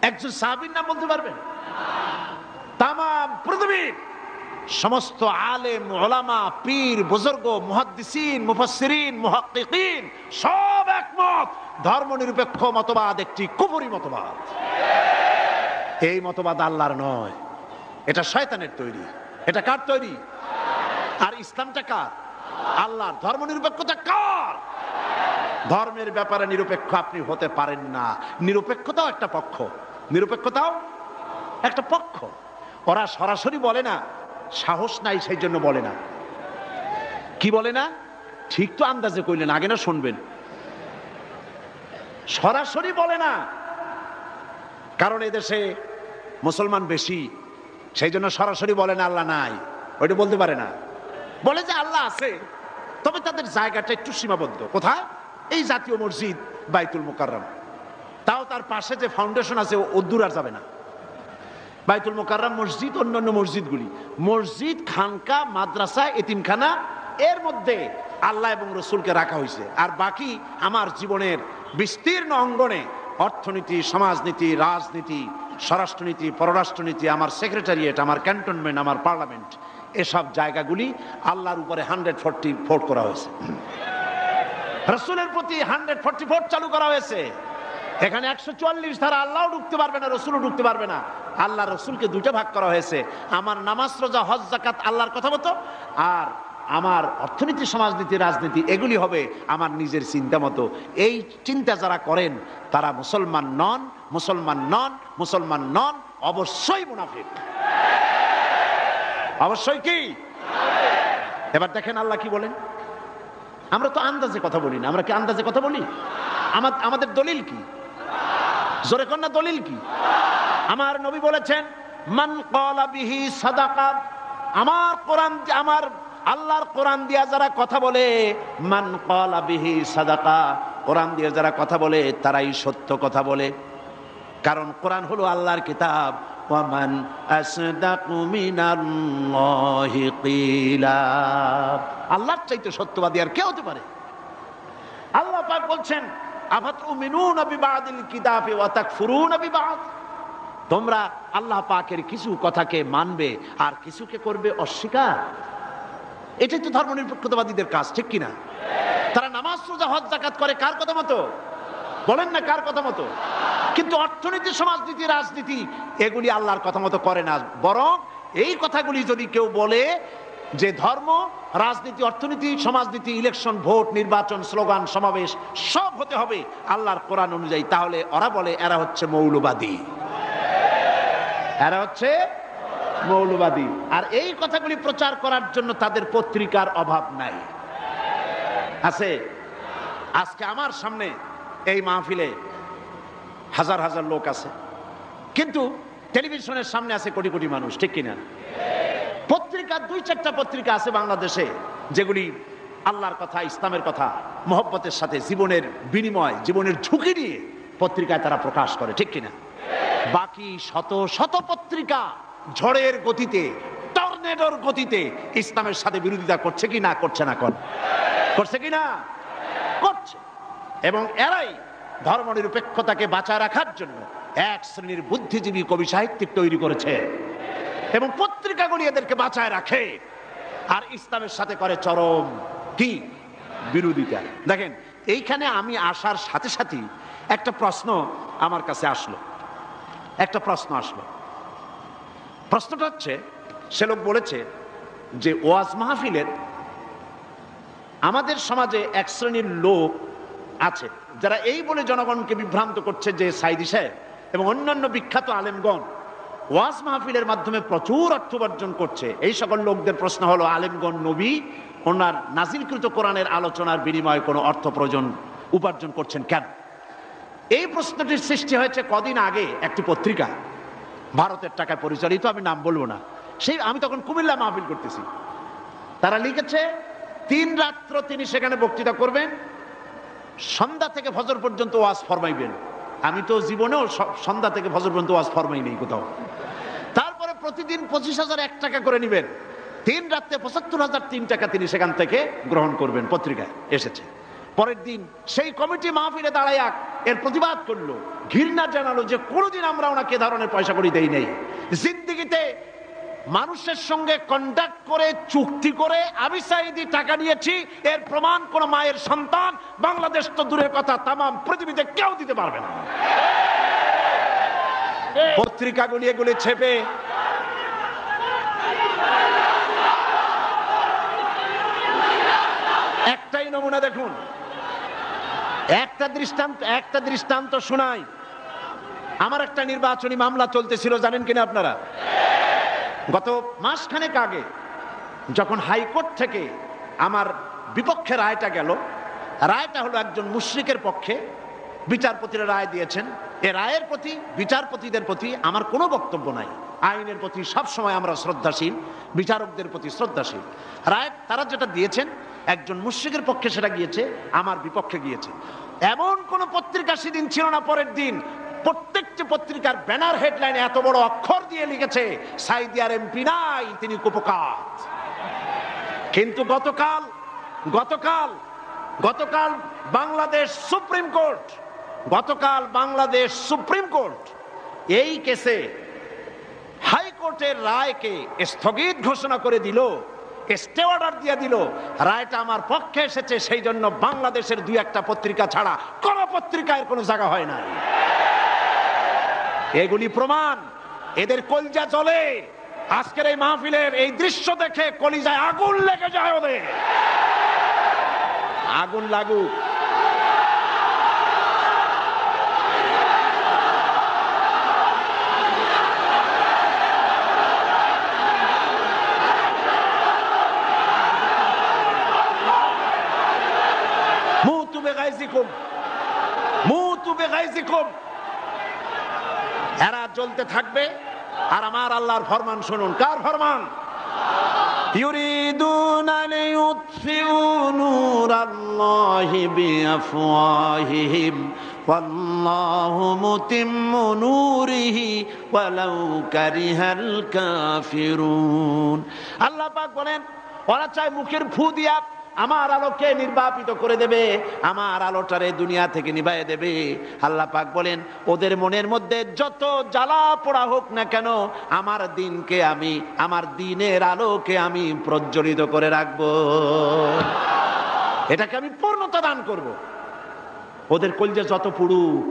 একজন সাহাবীর নাম বলতে পারবেন? তামাম পৃথিবীর সমস্ত আলেম, উলামা, পীর, বুজুর্গ, মুহাদ্দিসিন, মুফাসসিরিন, মুহাক্কিকিন সব একমত, ধর্ম নিরপেক্ষ মতবাদ একটি কুফরি মতবাদ। এই মতবাদ আল্লাহর নয়, এটা শয়তানের তৈরি। এটা কার তৈরি? আর ইসলামটা কার? আল্লাহর। ধর্ম নিরপেক্ষতা কার? ধর্মের ব্যাপারে নিরপেক্ষ আপনি হতে পারেন না। নিরপেক্ষতাও একটা পক্ষ, নিরপেক্ষতাও একটা পক্ষ। ওরা সরাসরি বলে না, সাহস নাই সেই জন্য বলে না। কি বলে না? ঠিক তো আন্দাজে কইলেন, আগে না শুনবেন। সরাসরি বলে না, কারণ এদেশে মুসলমান বেশি, সেই জন্য সরাসরি বলে না আল্লাহ নাই, ওইটা বলতে পারে না। বলে যে আল্লাহ আছে, তবে তাদের জায়গাটা একটু সীমাবদ্ধ। কোথায়? এই জাতীয় মসজিদ বাইতুল মুকাররম, তাও তার পাশে যে ফাউন্ডেশন আছে ও দূর আর যাবে না। বাইতুল মুকাররম মসজিদ, অন্যান্য মসজিদগুলি, মসজিদ, খানকা, মাদ্রাসা, এতিমখানা, এর মধ্যে আল্লাহ এবং রসুলকে রাখা হয়েছে। আর বাকি আমার জীবনের বিস্তীর্ণ অঙ্গনে অর্থনীতি, সমাজনীতি, রাজনীতি, স্বরাষ্ট্রনীতি, পররাষ্ট্রনীতি, আমার সেক্রেটারিয়েট, আমার ক্যান্টনমেন্ট, আমার পার্লামেন্ট, এসব জায়গাগুলি আল্লাহর উপরে 144 করা হয়েছে। রসুলের প্রতি 144 চালু করা হয়েছে। এখানে 144 ধারা, আল্লাহও ঢুকতে পারবে না, রসুলও ঢুকতে পারবে না। আল্লাহ রসুলকে দুইটা ভাগ করা হয়েছে। আমার নামাজ, রোজা, হজ, যাকাত আল্লাহর কথা মতো, আর আমার অর্থনীতি, সমাজনীতি, রাজনীতি এগুলি হবে আমার নিজের চিন্তা মতো। এই চিন্তা যারা করেন তারা মুসলমান নন, মুসলমান নন, মুসলমান নন, অবশ্যই মুনাফিক। অবশ্যই কি? এবার দেখেন আল্লাহ কি বলেন। আমরা তো আন্দাজে কথা বলি না। আমরা কি আন্দাজে কথা বলি? আমাদের দলিল কি? জোরে কর না, দলিল কি? আমার নবী বলেছেন, মান ক্বালা বিহি সাদাকা, আমার কোরআন, আমার আল্লাহর কোরআন দিয়া যারা কথা বলে, মান ক্বালা বিহি সাদাকা, কোরআন দিয়ে যারা কথা বলে তারাই সত্য কথা বলে। কারণ কোরআন হলো আল্লাহর কিতাব। ওয়ামান আসদাকু মিনাল্লাহি কিলা, আল্লাহর চাইতে সত্যবাদী আর কে হতে পারে? আল্লাহ পাক বলছেন, আফাতুমিনুনা বিবাদিল কিতাবি ওয়া তাকফুরুনা বিবাদ, তোমরা আল্লাহ পাকের কিছু কথাকে মানবে আর কিছুকে করবে অস্বীকার। এটাই তো ধর্মনিরপেক্ষতাবাদীদের কাজ, ঠিক কিনা? তারা নামাজ, রোজা, হজ, যাকাত করে কার কথা মতো? বলেন না কার কথা মতো? কিন্তু অর্থনীতি, সমাজনীতি, রাজনীতি এগুলি আল্লাহর কথা মতো করে না। বরং এই কথাগুলি যদি কেউ বলে যে ধর্ম, রাজনীতি, অর্থনীতি, সমাজনীতি, ইলেকশন, ভোট, নির্বাচন, স্লোগান, সমাবেশ সব হতে হবে আল্লাহর কোরআন অনুযায়ী, তাহলে ওরা বলে এরা হচ্ছে মৌলবাদী, এরা হচ্ছে মৌলবাদী। আর এই কথাগুলি প্রচার করার জন্য তাদের পত্রিকার অভাব নাই। আছে? আজকে আমার সামনে এই মাহফিলে হাজার হাজার লোক আছে, কিন্তু টেলিভিশনের সামনে আছে কোটি কোটি মানুষ, ঠিক কিনা? পত্রিকা, 2-4টা পত্রিকা আছে বাংলাদেশে যেগুলি আল্লাহর কথা, ইসলামের কথা মহব্বতের সাথে, জীবনের বিনিময়, জীবনের ঝুঁকি নিয়ে পত্রিকায় তারা প্রকাশ করে, ঠিক কিনা? বাকি শত শত পত্রিকা ঝড়ের গতিতে, টর্নেডোর গতিতে ইসলামের সাথে বিরোধিতা করছে কি না? করছে না? করছে কি না? করছে। এবং এরাই ধর্মনিরপেক্ষতাকে বাঁচায় রাখার জন্য এক শ্রেণীর বুদ্ধিজীবী কবি সাহিত্যিক তৈরি করেছে এবং পত্রিকাগুলি এদেরকে বাঁচায় রাখে, আর ইসলামের সাথে করে চরম কি বিরোধিতা। দেখেন, এইখানে আমি আসার সাথে সাথে একটা প্রশ্ন আমার কাছে আসলো, প্রশ্নটা হচ্ছে, সে লোক বলেছে যে ওয়াজ মাহফিলের আমাদের সমাজে এক শ্রেণীর লোক আছে যারা এই বলে জনগণকে বিভ্রান্ত করছে যে সাইদি সাহেব এবং অন্যান্য বিখ্যাত আলেমগণ ওয়াজ মাহফিলের মাধ্যমে প্রচুর অর্থ উপার্জন করছে। এই সকল লোকদের প্রশ্ন হলো, আলেমগণ নবী ওনার নাজিলকৃত কোরআনের আলোচনার বিনিময়ে কোনো অর্থ উপার্জন করছেন কেন? এই প্রশ্নটির সৃষ্টি হয়েছে কদিন আগে একটি পত্রিকা, ভারতের টাকায় পরিচালিত, আমি নাম বলবো না, আমি তখন কুমিল্লা মাহফিল করতেছি। তারা লিখেছে 3 রাত্র তিনি সেখানে বক্তৃতা করবেন, সন্ধ্যা থেকে ফজর পর্যন্ত ওয়াজ ফরমাইবেন। আমি তো জীবনেও সন্ধ্যা থেকে ফজর পর্যন্ত ওয়াজ ফরমাই নেই কোথাও। তারপরে প্রতিদিন 25,001 টাকা করে নেবেন, 3 রাত্রে 75,003 টাকা তিনি সেখান থেকে গ্রহণ করবেন, পত্রিকায় এসেছে। পরের দিন সেই কমিটি মাহফিলে দাঁড়ায় এর প্রতিবাদ করলো, ঘৃণা জানালো যে কোনোদিন আমরা ওনাকে ধরনের পয়সা করি দেই নেই। জিন্দিগিতে মানুষের সঙ্গে কন্ট্যাক্ট করে চুক্তি করে আমি সাইদি টাকা নিয়েছি, এর প্রমাণ কোন মায়ের সন্তান বাংলাদেশ তো দূরের কথা তামাম পৃথিবীতে কেউ দিতে পারবে না। পত্রিকাগুলি এগুলি ছেপে একটাই নমুনা দেখুন, একটা দৃষ্টান্ত শোনাই। আমার একটা নির্বাচনী মামলা চলতেছিল, জানেন কিনা আপনারা? গত মাসখানেক আগে যখন হাইকোর্ট থেকে আমার বিপক্ষে রায়টা গেল, রায়টা হলো একজন মুশরিকের পক্ষে, বিচারপতিরা রায় দিয়েছেন। এ রায়ের প্রতি, বিচারপতিদের প্রতি আমার কোনো বক্তব্য নাই। আইনের প্রতি সবসময় আমরা শ্রদ্ধাশীল, বিচারকদের প্রতি শ্রদ্ধাশীল। রায় তারা যেটা দিয়েছেন, একজন মুশরিকের পক্ষে সেটা গিয়েছে, আমার বিপক্ষে গিয়েছে। এমন কোন পত্রিকা সেদিন ছিল না, পরের দিন প্রত্যেকটি পত্রিকার ব্যানার হেডলাইনে এত বড় অক্ষর দিয়ে লিখেছে সাইদি আর এমপি নাই, তিনি কুপকার। কিন্তু গতকাল বাংলাদেশ সুপ্রিম কোর্ট এই কেসে হাইকোর্টের রায়কে স্থগিত ঘোষণা করে দিল, স্টে অর্ডার দিয়ে দিল। রায়টা আমার পক্ষে এসেছে, সেই জন্য বাংলাদেশের 2-1টা পত্রিকা ছাড়া কোন পত্রিকায় কোনো জায়গা হয় নাই। এগুলি প্রমাণ, এদের কলিজা জ্বলে। আজকের এই মাহফিলের এই দৃশ্য দেখে কলিজায় আগুন লেগে যায় ওদের। আগুন লাগুক। এরা জ্বলতে থাকবে, আর আমার আল্লাহর ফরমান শুনুন। কার ফরমান? ইউরিদুনা লিইউতফিউ নূরাল্লাহি বিআফওয়াহিহিম ওয়াল্লাহু মুতিম্মু নূরিহি ওয়ালাউ কারিহাল কাফিরুন। আল্লাহ পাক বলেন, ওরা চায় মুখের ফু দিয়া আমার আলোকে নির্বাপিত করে দেবে, আমার আলোটারে দুনিয়া থেকে নিভাইয়ে দেবে। আল্লাহ পাক বলেন, ওদের মনের মধ্যে যত জ্বালা পোড়া হোক না কেন, আমার দিনকে আমি, আমার দিনের আলোকে আমি প্রজ্বলিত করে রাখবো, এটাকে আমি পূর্ণতা দান করব। ওদের কলজে যত পুড়ুক,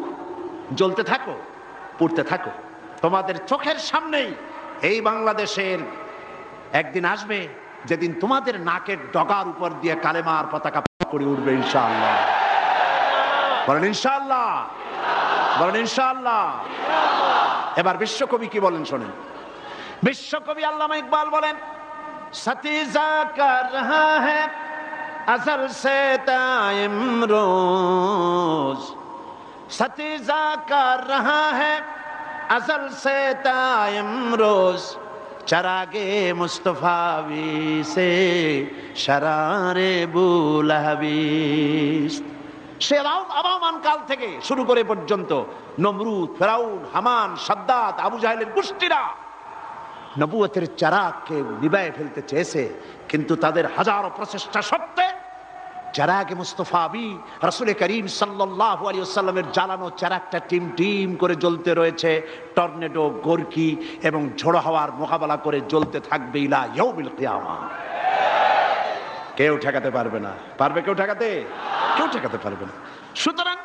জ্বলতে থাকো, পুড়তে থাকো। তোমাদের চোখের সামনেই এই বাংলাদেশের একদিন আসবে যেদিন তোমাদের নাকের ডগার উপর দিয়ে কালেমার পতাকা করে উঠবে, ইনশাআল্লাহ। বলেন ইনশাআল্লাহ, বলেন ইনশাআল্লাহ। এবার বিশ্বকবি কি বলেন শোনেন। বিশ্বকবি আল্লামা ইকবাল বলেন, সতীজা কর রহা হ্যায় अजल से ताइम रोज, सतीजा कर रहा है अजल से ताइम रोज, चरागे मुस्तफावी से शरारे बुलहबीस। সে আবামান কাল থেকে শুরু করে পর্যন্ত নমরুদ, ফেরাউন, হামান, সাদ্দাত, আবু জাহেলের গোষ্ঠীরা নবুয়তের চারাগকে নিভায়ে ফেলতে চেয়েছে, কিন্তু তাদের হাজারো প্রচেষ্টা সত্ত্বে চেরাগে মুস্তফাবি রাসূল করিম সাল্লাল্লাহু আলাইহি ওয়াসাল্লামের জ্বালানো চেরাগটা টিম টিম করে জ্বলতে রয়েছে। টর্নেডো, গর্কি এবং ঝোড়ো হাওয়ার মোকাবেলা করে জ্বলতে থাকবে ইলা ইয়াউমিল কিয়ামা। কেউ ঠেকাতে পারবে না। পারবে কেউ ঠেকাতে? কেউ ঠেকাতে পারবে না। সুতরাং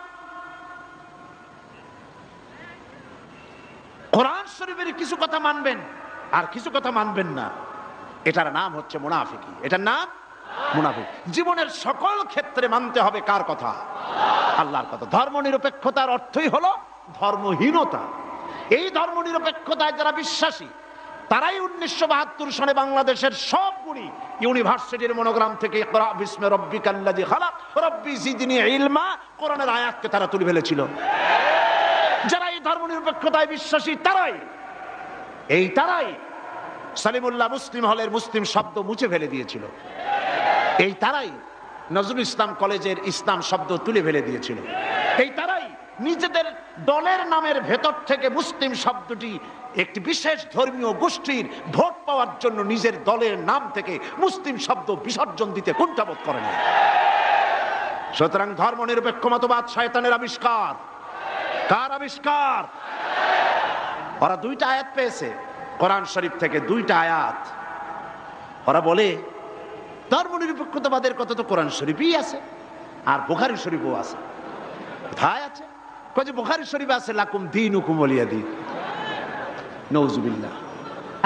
কোরআন শরীফের কিছু কথা মানবেন আর কিছু কথা মানবেন না, এটার নাম হচ্ছে মুনাফিকি। এটার নাম মুনাফিক। জীবনের সকল ক্ষেত্রে মানতে হবে কার কথা? আল্লাহর কথা। ধর্মনিরপেক্ষতার অর্থই হলো ধর্মহীনতা। এই ধর্মনিরপেক্ষতায় যারা বিশ্বাসী তারাই 1972 সনে বাংলাদেশের সবগুলি ইউনিভার্সিটির মনোগ্রাম থেকে ইকরা বিসমি রাব্বিকাল্লাযী খালাক রব্বি জিদনি ইলমা কোরআনের আয়াতকে তারা তুলে ফেলেছিল। যারা এই ধর্মনিরপেক্ষতায় বিশ্বাসী তারাই সালিমুল্লাহ মুসলিম হলের মুসলিম শব্দ মুছে ফেলে দিয়েছিল। এই তারাই নজরুল ইসলাম কলেজের ইসলাম শব্দ তুলে ফেলে দিয়েছিল। এই তারাই নিজেদের দলের নামের ভেতর থেকে মুসলিম শব্দটি একটি বিশেষ ধর্মীয় গোষ্ঠীর ভোট পাওয়ার জন্য নিজের দলের নাম থেকে মুসলিম শব্দ বিসর্জন দিতে কুণ্ঠাবোধ করে না। সুতরাং ধর্মনিরপেক্ষ মতবাদ শয়তানের আবিষ্কার। কার আবিষ্কার? ওরা দুইটা আয়াত পেয়েছে কোরআন শরীফ থেকে, দুইটা আয়াত। ওরা বলে ধর্মনিরপেক্ষতাবাদের কথা তো কোরআন শরীফই আছে আর বুখারী শরীফও আছে। কোথায় আছে? কয় যে বুখারী শরীফে আছে লাকুম দীনুকুম ওয়ালিয়া দ্বীন। নাউযুবিল্লাহ।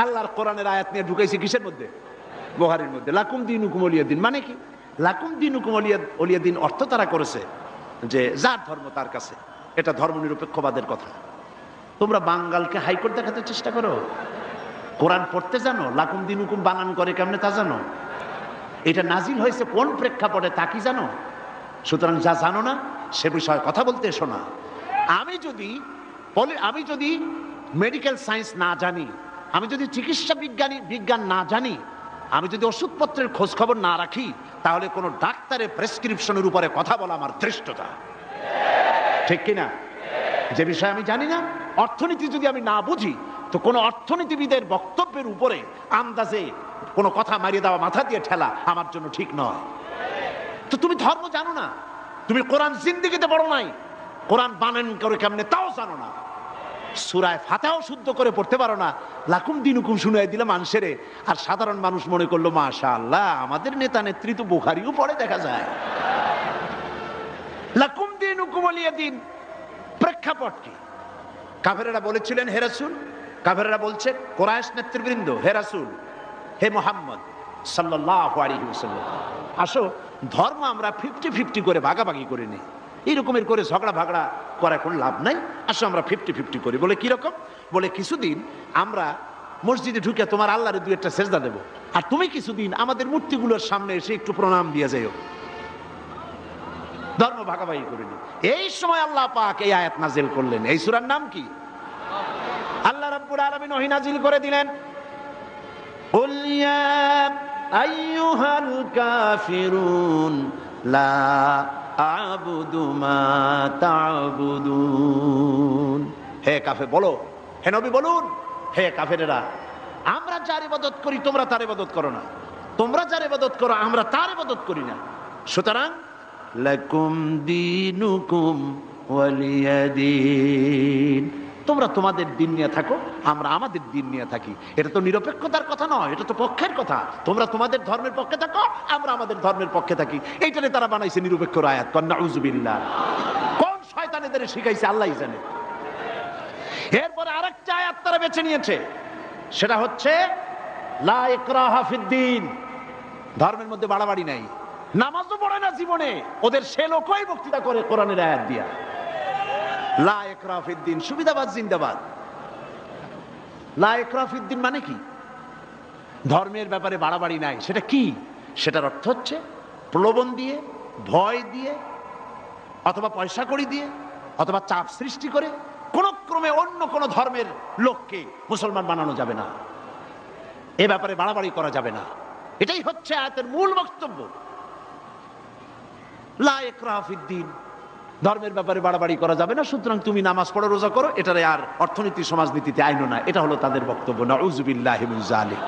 আল্লাহর কোরআনের আয়াত নিয়ে ঢুকাইছে কিসের মধ্যে? বুখারীর মধ্যে। লাকুম দীনুকুম ওয়ালিয়া দ্বীন মানে কি? লাকুম দীনুকুম ওয়ালিয়া দ্বীন অর্থ তারা করেছে যে যার ধর্ম তার কাছে। এটা ধর্মনিরপেক্ষবাদের কথা। তোমরা বাঙ্গালকে হাইকোর্ট দেখাতে চেষ্টা করো। কোরআন পড়তে জানো? লাকুম দীনুকুম বানান করে কেমনে তা জানো? এটা নাজিল হয়েছে কোন প্রেক্ষাপটে তা কি জানো? সুতরাং যা জানো না সে বিষয়ে কথা বলতে এসো না। আমি যদি মেডিকেল সায়েন্স না জানি, আমি যদি চিকিৎসা বিজ্ঞান না জানি, আমি যদি ওষুধপত্রের খোঁজ খবর না রাখি, তাহলে কোনো ডাক্তারের প্রেসক্রিপশনের উপরে কথা বলা আমার ধৃষ্টতা। ঠিক কিনা? যে বিষয় আমি জানি না, অর্থনীতি যদি আমি না বুঝি, তো কোনো অর্থনীতিবিদের বক্তব্যের উপরে আন্দাজে কোনো কথা মারিয়ে দেওয়া, মাথা দিয়ে ঠেলা আমার জন্য ঠিক নয়। তো তুমি ধর্ম জানো না, তুমি কোরআন জিন্দেগিতে পড়ো নাই, কোরআন বানান করে কেমনে তাও জানো না, সূরা ফাতিহাও শুদ্ধ করে পড়তে পারো না, লাকুম দীনুকুম শুনাই দিলে মানুষেরে, আর সাধারণ মানুষ মনে করলো মাশাআল্লাহ আমাদের নেতা নেত্রী তো বুখারীও পড়ে দেখা যায়। লাকুম দীনুকুম ওয়ালিয়া দ্বীন প্রেক্ষাপট কি? কাফেরেরা বলেছিলেন হে রাসূল, কাফেরেরা বলছে কুরাইশ নেতৃবৃন্দ, হে রাসূল, হে মুহাম্মদ সাল্লাল্লাহু আলাইহি ওয়াসাল্লাম, আসো ধর্ম আমরা 50-50 করে ভাগাভাগি করে নিই। এইরকমের করে ঝগড়া ভাগড়া করার কোনো লাভ নাই, আসো আমরা 50-50 করি। বলে কিরকম? বলে কিছুদিন আমরা মসজিদে ঢুকে তোমার আল্লাহরে দুই একটা সেজদা দেবো, আর তুমি কিছুদিন আমাদের মূর্তিগুলোর সামনে এসে একটু প্রণাম দিয়ে যাইও। ধর্ম ভাগাভাগি করে নি। এই সময় আল্লাহ পাক এই আয়াত নাজিল করলেন। এই সূরার নাম কি? আল্লাহ রাব্বুল আলামিন ওহী নাজিল করে দিলেন, কুল ইয়া আইয়ুহাল কাফিরুন লা আ'বুদু মা তা'বুদুন। হে কাফের বলো, হে নবী বলুন, হে কাফেরেরা, আমরা যার ইবাদত করি তোমরা তার ইবাদত করো না, তোমরা যার ইবাদত করো আমরা তার ইবাদত করি না। সুতরাং লাকুম দীনুকুম ওয়ালিয়া দ্বীন, তোমরা তোমাদের দিন নিয়ে থাকো, আমরা আমাদের দিন নিয়ে থাকি। এটা তো নিরপেক্ষতার কথা নয়, এটা তো পক্ষের কথা। তোমরা তোমাদের ধর্মের পক্ষে থাকো, আমরা আমাদের ধর্মের পক্ষে থাকি। এইটারে তারা বানাইছে নিরপেক্ষ আয়াত। নাউযুবিল্লাহ। কোন শয়তান এদের শিখাইছে আল্লাহই জানে। এরপরে আরেকটা আয়াত তারা বেছে নিয়েছে, সেটা হচ্ছে লা ইকরাহা ফিদ্দীন, ধর্মের মধ্যে বাড়াবাড়ি নাই। নামাজও পড়ে না জীবনে, ওদের সে লোকই বক্তৃতা করে কোরআনের আয়াত দিয়া। লা ইকরাহা ফিদ্দীন, সুবিধাবাদ জিন্দাবাদ। লা ইকরাহা ফিদ্দীন মানে কি? ধর্মের ব্যাপারে বাড়াবাড়ি নাই। সেটা কি? সেটার অর্থ হচ্ছে প্রলোভন দিয়ে, ভয় দিয়ে, অথবা পয়সা কড়ি দিয়ে, অথবা চাপ সৃষ্টি করে কোন ক্রমে অন্য কোন ধর্মের লোককে মুসলমান বানানো যাবে না, এ ব্যাপারে বাড়াবাড়ি করা যাবে না। এটাই হচ্ছে আয়াতের মূল বক্তব্য। লা ইকরাহা ফিদ্দীন, ধর্মের ব্যাপারে বাড়াবাড়ি করা যাবে না, সুতরাং তুমি নামাজ পড়ো, রোজা করো, এটারে আর অর্থনীতি সমাজনীতিতে আইনো না। এটা হলো তাদের বক্তব্য। নাউযুবিল্লাহি মিন যালিক।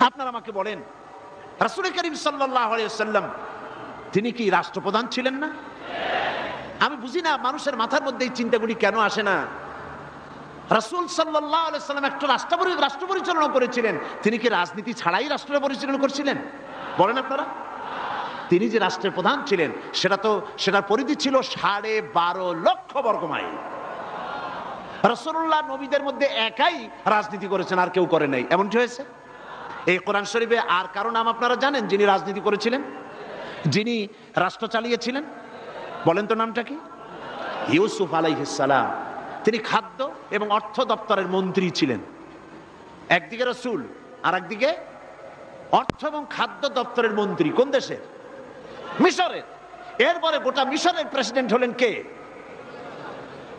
আপনারা আমাকে বলেন, রাসূল করিম সাল্লাল্লাহু আলাইহি ওয়াসাল্লাম তিনি কি রাষ্ট্রপ্রধান ছিলেন না? আমি বুঝি না মানুষের মাথার মধ্যে এই চিন্তাগুলি কেন আসে না। রাসূল সাল্লাল্লাহু আলাইহি সাল্লাম একটা রাষ্ট্র পরিচালনা করেছিলেন, তিনি কি রাজনীতি ছাড়াই রাষ্ট্র পরিচালনা করছিলেন? বলেন আপনারা। তিনি যে রাষ্ট্রের প্রধান ছিলেন সেটার পরিধি ছিল 12.5 লক্ষ বর্গ মাইল। রাসূলুল্লাহ নবীদের মধ্যে একাই রাজনীতি করেছেন, আর কেউ করে নাই। এমনটি হয়েছে? এই কোরআন শরীফে আর কারো নাম আপনারা জানেন যিনি রাজনীতি করেছিলেন, যিনি রাষ্ট্র চালিয়েছিলেন? বলেন তো নামটা কি? ইউসুফ আলাইহিস সালাম। তিনি খাদ্য এবং অর্থ দপ্তরের মন্ত্রী ছিলেন। একদিকে রাসূল, আর একদিকে অর্থ এবং খাদ্য দপ্তরের মন্ত্রী। কোন দেশের? মিশরের। এরপরে গোটা মিশরের প্রেসিডেন্ট হলেন কে?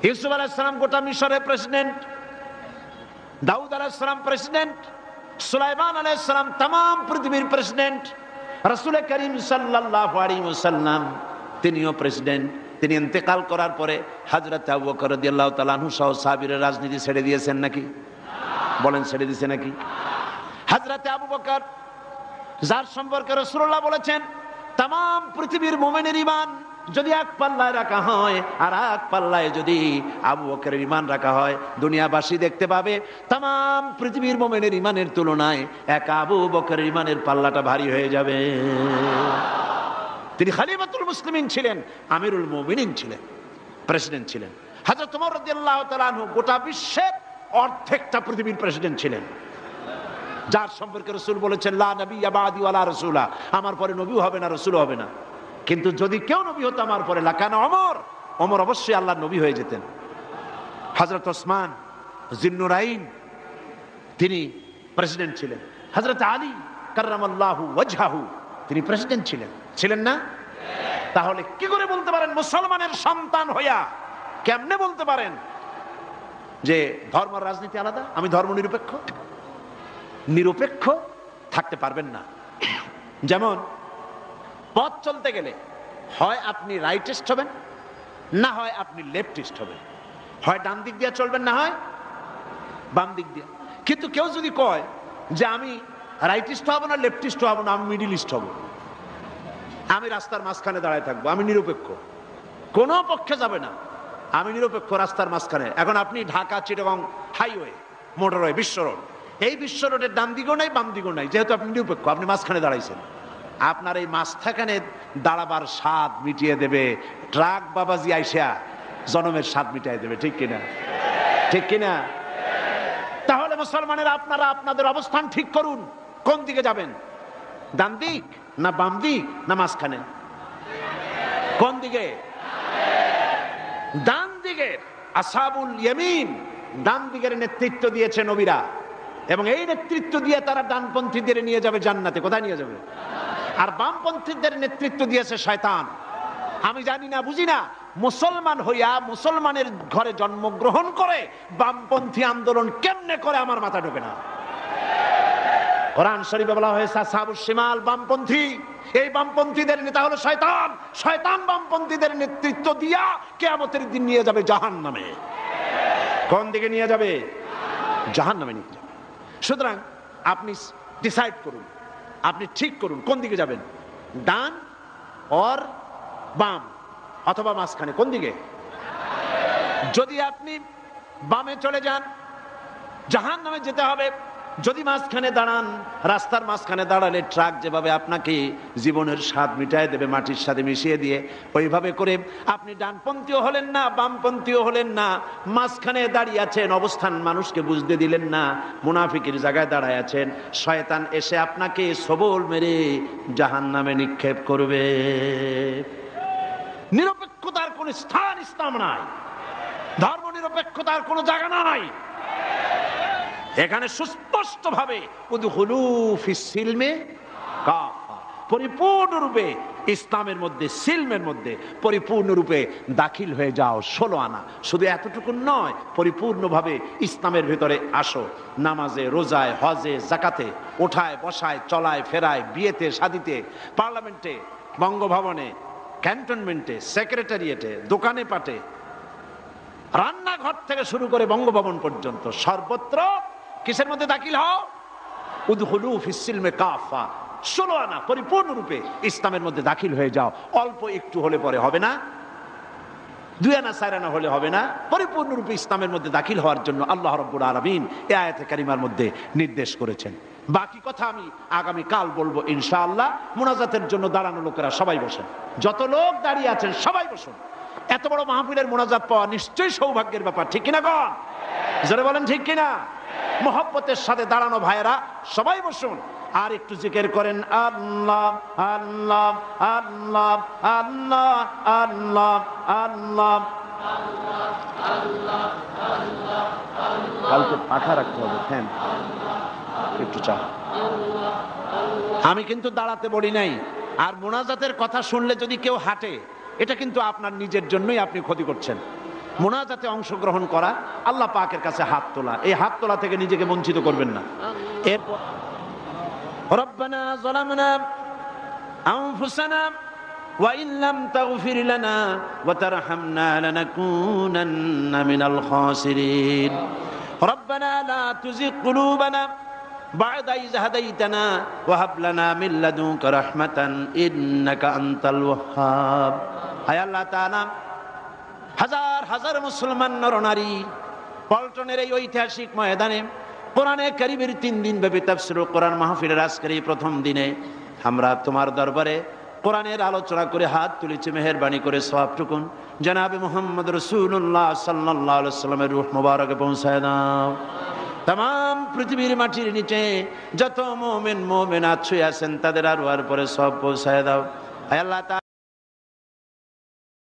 ইউসুফ আলাইহিস সালাম গোটা মিশরের প্রেসিডেন্ট, দাউদ আলাইহিস সালাম প্রেসিডেন্ট, সুলাইমান আলাইহিস সালাম तमाम পৃথিবীর প্রেসিডেন্ট, রাসূল করিম সাল্লাল্লাহু আলাইহি ওয়াসাল্লাম তিনিও প্রেসিডেন্ট। তিনি ইন্তেকাল করার পরে হযরত আবু বকর রাদিয়াল্লাহু তাআলা আনহু সহ সাহাবীরা রাজনীতি ছেড়ে দিয়েছেন নাকি? বলেন ছেড়ে দিয়েছে নাকি? হযরত আবু বকর, যার সম্পর্কে রাসূলুল্লাহ বলেছেন तमाम পৃথিবীর মুমিনের ঈমান যদি এক পাল্লায় রাখা হয় আর এক পাল্লায় যদি আবু বকরের ঈমান রাখা হয়, দুনিয়াবাসী দেখতে পাবে तमाम পৃথিবীর মুমিনের ঈমানের তুলনায় এক আবু বকরের ঈমানের পাল্লাটা ভারী হয়ে যাবে। তিনি খলিফাতুল মুসলিমিন ছিলেন, আমিরুল মুমিনিন ছিলেন, প্রেসিডেন্ট ছিলেন। হযরত ওমর রাদিয়াল্লাহু তাআলা আনহু গোটা বিশ্বের অর্ধেকটা পৃথিবীর প্রেসিডেন্ট ছিলেন, যার সম্পর্কে রাসূল বলেছেন লা নবিয়্যা বা'দি ওয়ালা রাসূলা, আমার পরে নবীও হবে না, রাসূলও হবে না। কিন্তু যদি কেউ নবী হতো আমার পরে, লাকানা ওমর অবশ্যই আল্লাহর নবী হয়ে যেতেন। হযরত ওসমান জিন্নুরাইন তিনি প্রেসিডেন্ট ছিলেন। হযরত আলী কাররামাল্লাহু ওয়াজহাহু তিনি প্রেসিডেন্ট ছিলেন না? তাহলে কি করে বলতে পারেন মুসলমানের সন্তান হইয়া কেমনে বলতে পারেন যে ধর্ম রাজনীতি আলাদা, আমি ধর্ম নিরপেক্ষ থাকতে পারবেন না। যেমন পথ চলতে গেলে হয় আপনি রাইটিস্ট হবেন, না হয় আপনি লেফটিস্ট হবেন। হয় ডান দিক দিয়ে চলবেন, না হয় বাম দিক দিয়ে। কিন্তু কেউ যদি কয় যে আমি রাইটিস্ট হব না, লেফটিস্ট হব না, আমি মিডিলিস্ট হব, আমি রাস্তার মাঝখানে দাঁড়ায় থাকবো, আমি নিরপেক্ষ, কোনো পক্ষে যাবে না, আমি নিরপেক্ষ রাস্তার মাঝখানে। এখন আপনি ঢাকা চিটাগং হাইওয়ে, মোটরওয়ে, বিশ্ব রোড, এই বিশ্ব রোডের ডান দিকেও নাই বাম দিকেও নাই, যেহেতু আপনি নিরপেক্ষ, আপনি মাঝখানে দাঁড়াইছেন। আপনার এই মাঝখানে দাঁড়াবার স্বাদ মিটিয়ে দেবে ট্রাক বাবাজি আইসা, জনমের স্বাদ মিটিয়ে দেবে। ঠিক কিনা? ঠিক কিনা? তাহলে মুসলমানের আপনারা আপনাদের অবস্থান ঠিক করুন, কোন দিকে যাবেন? ডান দিক না বাম দিক না মাঝখানে? কোন দিকে? ডান দিকে। আসহাবুল ইয়ামিন, ডান দিকের নেতৃত্ব দিয়েছে নবীরা, এবং এই নেতৃত্ব দিয়ে তারা ডানপন্থীদের নিয়ে যাবে জান্নাতে। কোথায় নিয়ে যাবে? আর বামপন্থীদের নেতৃত্ব দিয়েছে শয়তান। আমি জানি না, বুঝি না, মুসলমান হইয়া মুসলমানের ঘরে জন্মগ্রহণ করে বামপন্থী আন্দোলন কেমনে করে আমার মাথা ঢোকে না। কোরআন শরীফে বলা হয়েছে আসহাবুশ শিমাল, বামপন্থী। এই বামপন্থীদের নেতা হলো শয়তান। শয়তান বামপন্থীদের নেতৃত্ব দিয়া কিয়ামতের দিন নিয়ে যাবে জাহান্নামে। কোন দিকে নিয়ে যাবে? জাহান্নামে নিয়ে যাবে। সুতরাং আপনি ডিসাইড করুন, আপনি ঠিক করুন কোন দিকে যাবেন, ডান অর বাম, অথবা মাঝখানে। কোন দিকে? যদি আপনি বামে চলে যান জাহান্নামে যেতে হবে। যদি মাঝখানে দাঁড়ান, রাস্তার মাঝখানে দাঁড়ালে ট্রাক যেভাবে আপনাকে জীবনের স্বাদ মিটায় দেবে মাটির সাথে মিশিয়ে দিয়ে, ওইভাবে করে আপনি ডানপন্থীও হলেন না বামপন্থীও হলেন না, মাঝখানে দাঁড়িয়ে আছেন, অবস্থান মানুষকে বুঝতে দিলেন না, মুনাফিকের জায়গায় দাঁড়ায় আছেন। শয়তান এসে আপনাকে সবল মেরে জাহান্নামে নিক্ষেপ করবে। নিরপেক্ষতার কোন স্থান ইসলাম নাই, ধর্ম নিরপেক্ষতার কোন জায়গা নাই। এখানে সুস্পষ্ট ভাবে উদখুলু ফিস সিলমে কাফা, পরিপূর্ণরূপে ইসলামের মধ্যে, সিলমের মধ্যে পরিপূর্ণরূপে দাখিল হয়ে যাও। 16 আনা। শুধু এতটুকু নয়, পরিপূর্ণভাবে ইসলামের ভিতরে আসো। নামাজে, রোজায়, হজে, জাকাতে, ওঠায় বসায়, চলায় ফেরায়, বিয়েতে, শাদিতে, পার্লামেন্টে, বঙ্গভবনে, ক্যান্টনমেন্টে, সেক্রেটারিয়েটে, দোকানে পাটে, রান্নাঘর থেকে শুরু করে বঙ্গভবন পর্যন্ত সর্বত্র কিসের মধ্যে দাখিল হও? উদখুলু ফিস সিলমে কাফা, 16 আনা পরিপূর্ণরূপে ইসলামের মধ্যে দাখিল হয়ে যাও। অল্প একটু হলে পরে হবে না, 2 আনা 4 আনা হলে হবে না, পরিপূর্ণরূপে ইসলামের মধ্যে দাখিল হওয়ার জন্য আল্লাহ রাব্বুল আলামিন এই আয়াতে কারিমার মধ্যে নির্দেশ করেছেন। বাকি কথা আমি আগামী কাল বলবো ইনশাআল্লাহ। মুনাজাতের জন্য দাঁড়ানো লোকেরা সবাই বসেন, যত লোক দাঁড়িয়ে আছেন সবাই বসুন। এত বড় মাহফিলের মুনাজাত পাওয়া নিশ্চয়ই সৌভাগ্যের ব্যাপার, ঠিক কিনা গণ? জোরে বলেন ঠিক কিনা? মহব্বতের সাথে দাঁড়ানো ভাইয়েরা সবাই বসুন, আর একটু জিকির করেন আল্লাহ আল্লাহ আল্লাহ আল্লাহ আল্লাহ আল্লাহ। কালকে পাখা রাখতে হবে, ফ্যান একটু চা। আমি কিন্তু দাঁড়াতে বলি নাই। আর মুনাজাতের কথা শুনলে যদি কেউ হাঁটে, এটা কিন্তু আপনার নিজের জন্যই আপনি ক্ষতি করছেন। মুনাজাতে অংশগ্রহণ করা, আল্লাহ পাকের কাছে হাত তোলা, এই হাত তোলা থেকে নিজেকে বঞ্চিত করবেন না। এরপর রব্বানা যালামনা আনফুসানা ওয়া ইন লাম তাগফির লানা ওয়া তারহামনা লানাকুনান্না মিনাল খাসিরিন। রব্বানা লা তুযিগ কুলুবানা বা'দা ইয হাদাইতানা ওয়া হাব লানা মিন লাদুনকা রাহমাতান ইন্নাকা আনতাল ওয়াহ্হাব। হায় আল্লাহ তাআলা, হাজার হাজার মুসলমান নরনারী পল্টনের এই ঐতিহাসিক ময়দানে কোরআনে কারীমের 3 দিন ব্যাপী তাফসীরুল কোরআন মাহফিলের আজকের এই প্রথম দিনে আমরা তোমার দরবারে কোরআনের আলোচনা করে হাত তুলেছি। মেহেরবানি করে সওয়াবটুকুন জনাবে মুহাম্মদ রাসূলুল্লাহ সাল্লাল্লাহু আলাইহি ওয়াসাল্লামের রূহ মুবারকে পৌঁছায় দাও। तमाम পৃথিবীর মাটির নিচে যত মুমিন মুমিনাত শুয়ে আছেন তাদের আর পরে সব পৌঁছায় দাও। আল্লাহ।